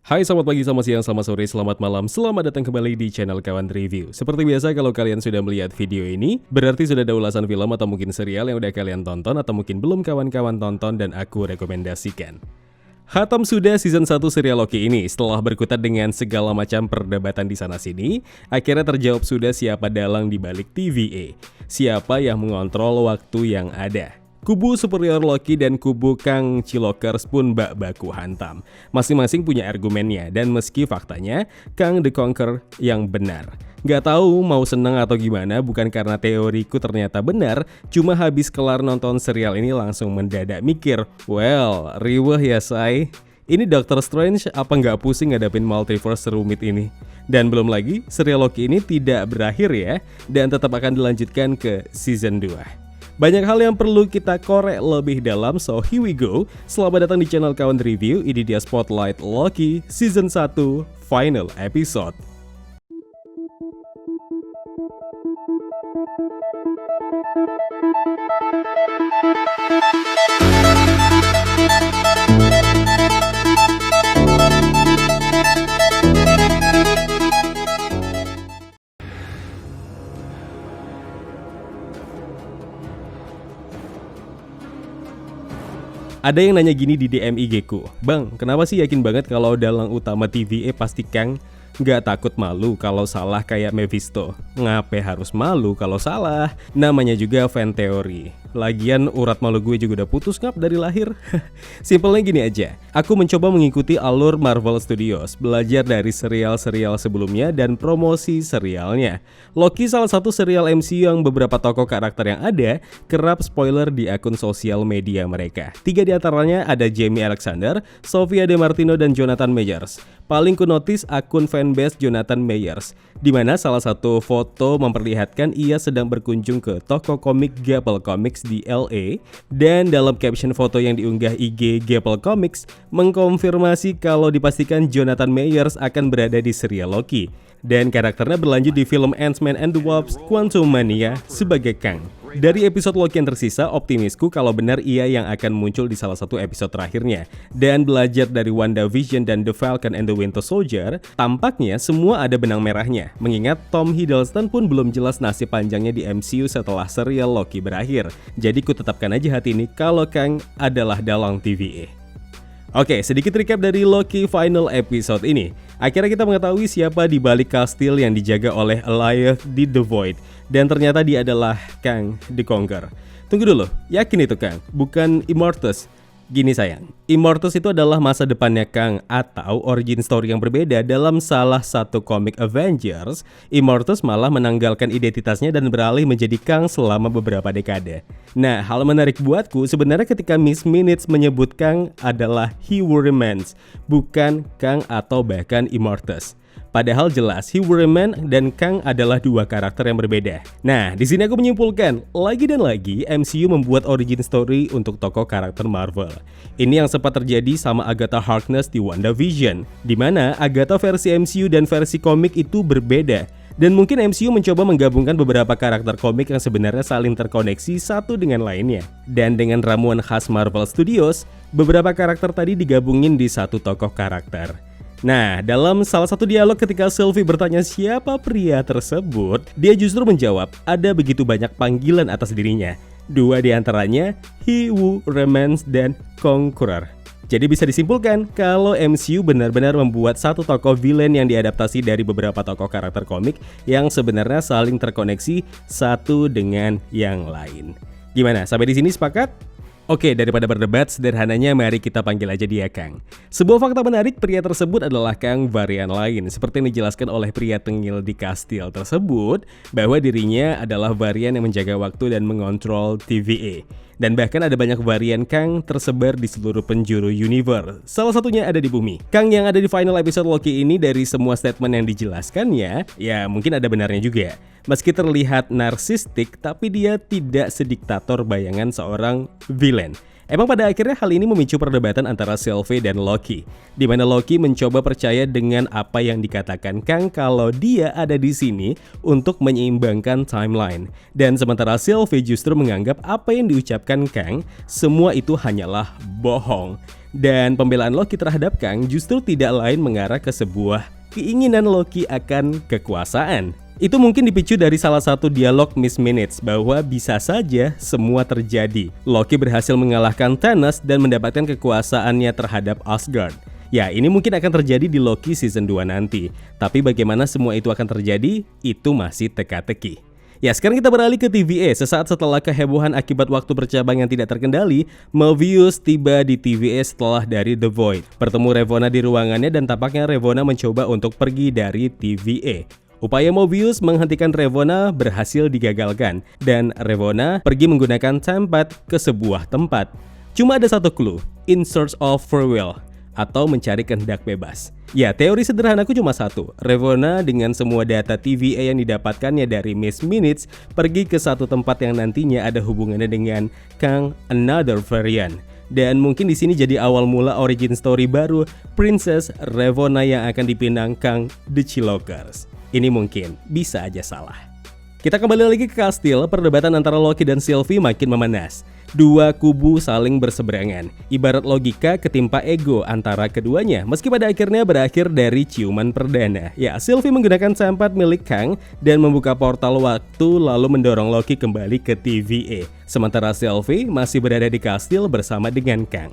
Hai, selamat pagi, selamat siang, selamat sore, selamat malam. Selamat datang kembali di channel Kawan Review. Seperti biasa, kalau kalian sudah melihat video ini, berarti sudah ada ulasan film atau mungkin serial yang udah kalian tonton atau mungkin belum kawan-kawan tonton dan aku rekomendasikan. Hatam sudah season 1 serial Loki ini. Setelah berkutat dengan segala macam perdebatan di sana-sini, akhirnya terjawab sudah siapa dalang di balik TVA. Siapa yang mengontrol waktu yang ada. Kubu superior Loki dan kubu Kang Cilokers pun bak baku hantam. Masing-masing punya argumennya, dan meski faktanya Kang the Conqueror yang benar. Gak tahu mau seneng atau gimana, bukan karena teoriku ternyata benar, cuma habis kelar nonton serial ini langsung mendadak mikir, well, riweh ya say. Ini Doctor Strange apa nggak pusing ngadapin multiverse serumit ini? Dan belum lagi, serial Loki ini tidak berakhir ya, dan tetap akan dilanjutkan ke season 2. Banyak hal yang perlu kita korek lebih dalam, so here we go. Selamat datang di channel Kawan Review, ini dia Spotlight Loki Season 1 Final Episode. Ada yang nanya gini di DM IG ku, "Bang, kenapa sih yakin banget kalau dalang utama TVA pasti Kang? Nggak takut malu kalau salah kayak Mephisto? Ngapain harus malu kalau salah? Namanya juga fan teori. Lagian urat malu gue juga udah putus ngap dari lahir." Simpelnya gini aja, aku mencoba mengikuti alur Marvel Studios, belajar dari serial-serial sebelumnya dan promosi serialnya. Loki salah satu serial MCU yang beberapa tokoh karakter yang ada kerap spoiler di akun sosial media mereka. 3 diantaranya ada Jamie Alexander, Sofia DeMartino, dan Jonathan Majors. Paling ku notice akun fanbase Jonathan Majors, di mana salah satu foto memperlihatkan ia sedang berkunjung ke toko komik Gapple Comics di LA, dan dalam caption foto yang diunggah IG Gapple Comics mengkonfirmasi kalau dipastikan Jonathan Majors akan berada di serial Loki, dan karakternya berlanjut di film Ant-Man and the Wasp: Quantumania sebagai Kang. Dari episode Loki yang tersisa, optimisku kalau benar ia yang akan muncul di salah satu episode terakhirnya. Dan belajar dari WandaVision dan The Falcon and the Winter Soldier, tampaknya semua ada benang merahnya. Mengingat Tom Hiddleston pun belum jelas nasib panjangnya di MCU setelah serial Loki berakhir. Jadi ku tetapkan aja hati ini kalau Kang adalah dalang TVA. Oke, sedikit recap dari Loki Final Episode ini. Akhirnya kita mengetahui siapa di balik kastil yang dijaga oleh Alioth di The Void. Dan ternyata dia adalah Kang the Conqueror. Tunggu dulu, yakin itu Kang? Bukan Immortus? Gini sayang, Immortus itu adalah masa depannya Kang atau origin story yang berbeda. Dalam salah satu komik Avengers, Immortus malah menanggalkan identitasnya dan beralih menjadi Kang selama beberapa dekade. Nah, hal menarik buatku sebenarnya ketika Miss Minutes menyebut Kang adalah He Who Remains, bukan Kang atau bahkan Immortus. Padahal jelas He Who Remains dan Kang adalah dua karakter yang berbeda. Nah, di sini aku menyimpulkan, lagi dan lagi MCU membuat origin story untuk tokoh karakter Marvel. Ini yang sempat terjadi sama Agatha Harkness di WandaVision, di mana Agatha versi MCU dan versi komik itu berbeda. Dan mungkin MCU mencoba menggabungkan beberapa karakter komik yang sebenarnya saling terkoneksi satu dengan lainnya. Dan dengan ramuan khas Marvel Studios, beberapa karakter tadi digabungin di satu tokoh karakter. Nah, dalam salah satu dialog ketika Sylvie bertanya siapa pria tersebut, dia justru menjawab ada begitu banyak panggilan atas dirinya. 2 diantaranya He Who Remains dan Conqueror. Jadi bisa disimpulkan kalau MCU benar-benar membuat satu tokoh villain yang diadaptasi dari beberapa tokoh karakter komik yang sebenarnya saling terkoneksi satu dengan yang lain. Gimana? Sampai di sini sepakat? Oke, daripada berdebat, sederhananya mari kita panggil aja dia Kang. Sebuah fakta menarik, pria tersebut adalah Kang varian lain. Seperti yang dijelaskan oleh pria tengil di kastil tersebut, bahwa dirinya adalah varian yang menjaga waktu dan mengontrol TVA. Dan bahkan ada banyak varian Kang tersebar di seluruh penjuru universe. Salah satunya ada di bumi. Kang yang ada di final episode Loki ini dari semua statement yang dijelaskannya, ya mungkin ada benarnya juga. Meski terlihat narsistik, tapi dia tidak sediktator bayangan seorang villain. Emang pada akhirnya hal ini memicu perdebatan antara Sylvie dan Loki, di mana Loki mencoba percaya dengan apa yang dikatakan Kang kalau dia ada di sini untuk menyeimbangkan timeline. Dan sementara Sylvie justru menganggap apa yang diucapkan Kang semua itu hanyalah bohong. Dan pembelaan Loki terhadap Kang justru tidak lain mengarah ke sebuah keinginan Loki akan kekuasaan. Itu mungkin dipicu dari salah satu dialog Miss Minutes bahwa bisa saja semua terjadi. Loki berhasil mengalahkan Thanos dan mendapatkan kekuasaannya terhadap Asgard. Ya, ini mungkin akan terjadi di Loki season 2 nanti. Tapi bagaimana semua itu akan terjadi, itu masih teka-teki. Ya, sekarang kita beralih ke TVA. Sesaat setelah kehebohan akibat waktu bercabang yang tidak terkendali, Mobius tiba di TVA setelah dari The Void. Bertemu Ravonna di ruangannya dan tampaknya Ravonna mencoba untuk pergi dari TVA. Upaya Mobius menghentikan Ravonna berhasil digagalkan, dan Ravonna pergi menggunakan Time-Pad ke sebuah tempat. Cuma ada satu clue, in search of free will, atau mencari kehendak bebas. Ya, teori sederhanaku cuma satu. Ravonna dengan semua data TVA yang didapatkannya dari Miss Minutes pergi ke satu tempat yang nantinya ada hubungannya dengan Kang Another Variant. Dan mungkin di sini jadi awal mula origin story baru Princess Ravonna yang akan dipinang Kang The Chilokers. Ini mungkin bisa aja salah. Kita kembali lagi ke kastil. Perdebatan antara Loki dan Sylvie makin memanas. Dua kubu saling berseberangan. Ibarat logika ketimpa ego antara keduanya. Meski pada akhirnya berakhir dari ciuman perdana. Ya, Sylvie menggunakan sempat milik Kang dan membuka portal waktu lalu mendorong Loki kembali ke TVA. Sementara Sylvie masih berada di kastil bersama dengan Kang.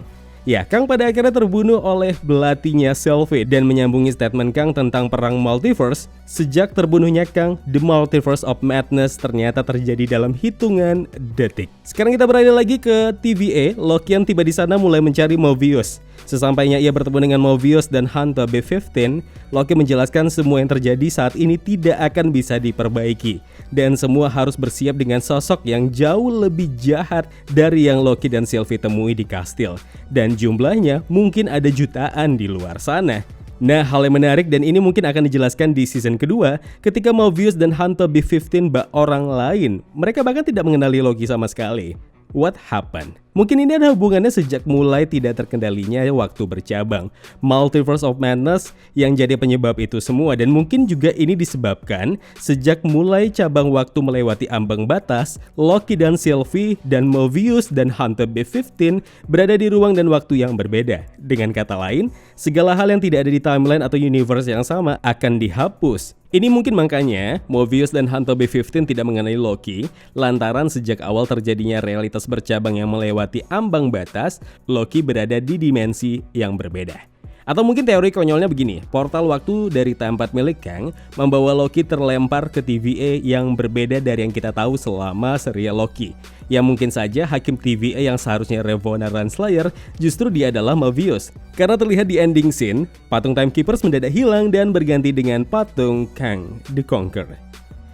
Ya, Kang pada akhirnya terbunuh oleh belatinya Sylvie dan menyambungi statement Kang tentang perang multiverse. Sejak terbunuhnya Kang, The Multiverse of Madness ternyata terjadi dalam hitungan detik. Sekarang kita beralih lagi ke TVA. Loki yang tiba di sana mulai mencari Mobius. Sesampainya ia bertemu dengan Mobius dan Hunter B-15, Loki menjelaskan semua yang terjadi saat ini tidak akan bisa diperbaiki. Dan semua harus bersiap dengan sosok yang jauh lebih jahat dari yang Loki dan Sylvie temui di kastil. Dan jumlahnya mungkin ada jutaan di luar sana. Nah, hal yang menarik dan ini mungkin akan dijelaskan di season kedua ketika Mobius dan Hunter B-15 bak orang lain. Mereka bahkan tidak mengenali Loki sama sekali. What happened? Mungkin ini ada hubungannya sejak mulai tidak terkendalinya waktu bercabang. Multiverse of Madness yang jadi penyebab itu semua, dan mungkin juga ini disebabkan sejak mulai cabang waktu melewati ambang batas, Loki dan Sylvie dan Mobius dan Hunter B-15 berada di ruang dan waktu yang berbeda. Dengan kata lain, segala hal yang tidak ada di timeline atau universe yang sama akan dihapus. Ini mungkin makanya Mobius dan Hunter B-15 tidak mengenai Loki lantaran sejak awal terjadinya realitas bercabang yang melewati ambang batas, Loki berada di dimensi yang berbeda. Atau mungkin teori konyolnya begini, portal waktu dari tempat milik Kang membawa Loki terlempar ke TVA yang berbeda dari yang kita tahu selama serial Loki. Yang mungkin saja hakim TVA yang seharusnya Ravonna Renslayer justru dia adalah Mobius. Karena terlihat di ending scene, patung Timekeepers mendadak hilang dan berganti dengan patung Kang the Conqueror.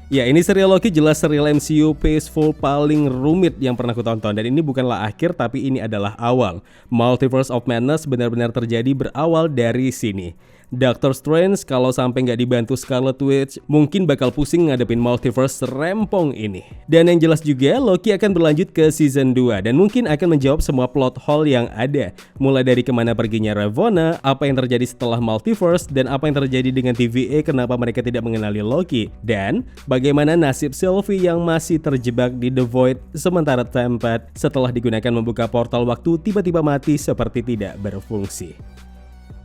Ya, ini serial Loki jelas serial MCU peaceful paling rumit yang pernah aku tonton. Dan ini bukanlah akhir, tapi ini adalah awal. Multiverse of Madness benar-benar terjadi berawal dari sini. Doctor Strange kalau sampai nggak dibantu Scarlet Witch mungkin bakal pusing ngadepin multiverse rempong ini. Dan yang jelas juga Loki akan berlanjut ke season 2 dan mungkin akan menjawab semua plot hole yang ada. Mulai dari kemana perginya Ravonna, apa yang terjadi setelah multiverse, dan apa yang terjadi dengan TVA, kenapa mereka tidak mengenali Loki, dan bagaimana nasib Sylvie yang masih terjebak di The Void sementara Time-Pad setelah digunakan membuka portal waktu tiba-tiba mati seperti tidak berfungsi.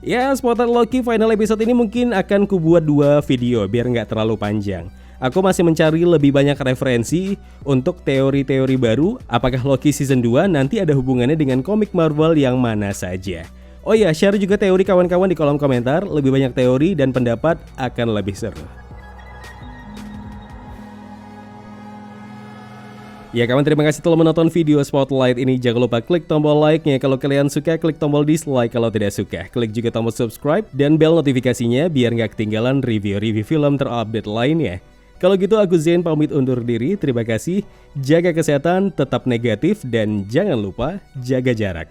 Ya, seputar Loki final episode ini mungkin akan kubuat 2 video biar nggak terlalu panjang. Aku masih mencari lebih banyak referensi untuk teori-teori baru. Apakah Loki season 2 nanti ada hubungannya dengan komik Marvel yang mana saja. Oh ya, share juga teori kawan-kawan di kolom komentar. Lebih banyak teori dan pendapat akan lebih seru. Ya kawan, terima kasih telah menonton video Spotlight ini. Jangan lupa klik tombol like-nya kalau kalian suka, klik tombol dislike kalau tidak suka. Klik juga tombol subscribe dan bel notifikasinya biar nggak ketinggalan review-review film terupdate lainnya. Kalau gitu aku Zain pamit undur diri. Terima kasih, jaga kesehatan, tetap negatif, dan jangan lupa jaga jarak.